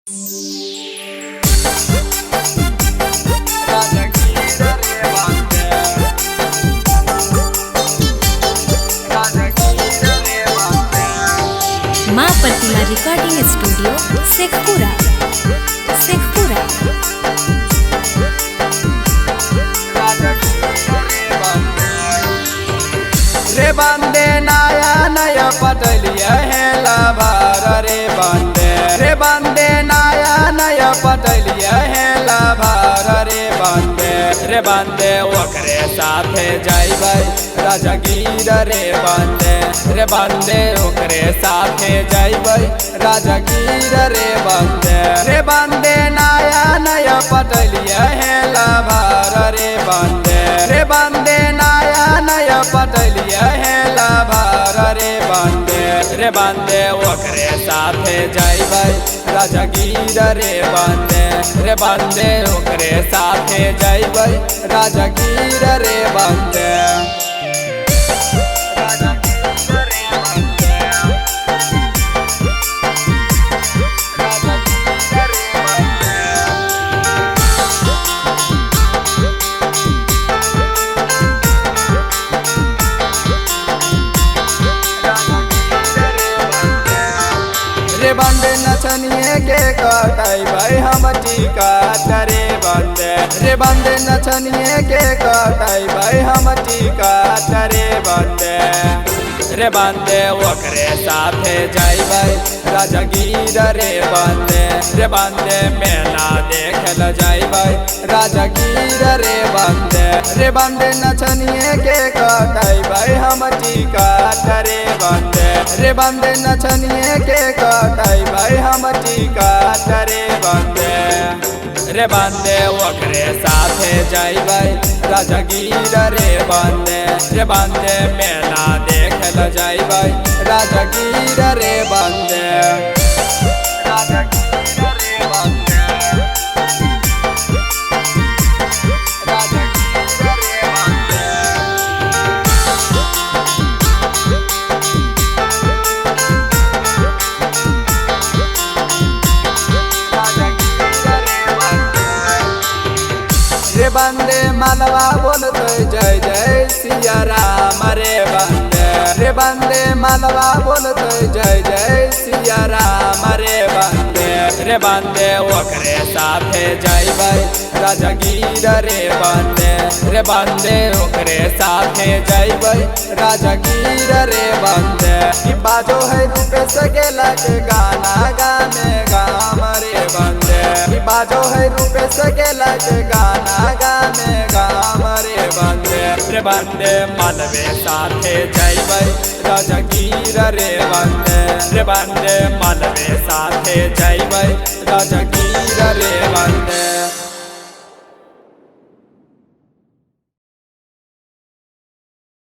माँ प्रतिमा recording studio Sheikhpura. रे बंदे नया नया पटलिया है लाभार रे बंदे नया नया पटलिया है लाभार रे बंदे ओकरे साथे जाइबै राजगीर रे बंदे ओकरे साथे जाइबै राजगीर रे बंदे नया नया पटलिया है लाभार रे बंदे नया नया पटलिया है लाभार रे बंदे ओकरे साथे जाइबै राजगीर रे बंदे ओकरे साथे जाइबै राजगीर रे बंदे। रे बंदे नचनिए के कटाइबै हम टीका रे बंदे नचनिए के कटाइबै हम टीका रे बंदे ओकरे साथे जाइबै राजगीर रे बंदे मेला देखल जाइबै राजगीर रे बंदे नचनिए के कटाइबै हम टीका रे बंदे नचनिए के कटाइबै हम टीका रे बंदे ओकरे साथे जाइबै राजगीर रे बंदे मेला देखल जाइबै राजगीर रे बंदे। रे बंदे मालवा बोलते जय जय सिया राम रे बंदे मालवा बोलते जय जय सिया राम रे बंदे ओकरे साथे जाइबै राजगीर रे बंदे ओकरे साथे जाइबै राजगीर रे बंदे। बाजो है रूपेश गेला के गाना गाने गाम रे बंदे बाजो है रूपेश गेला के गाना गाने गाम रे बंदे मालवे साथे जाइबै राजगीर रे बंदे मालवे साथे जाइबै राजगीर रे।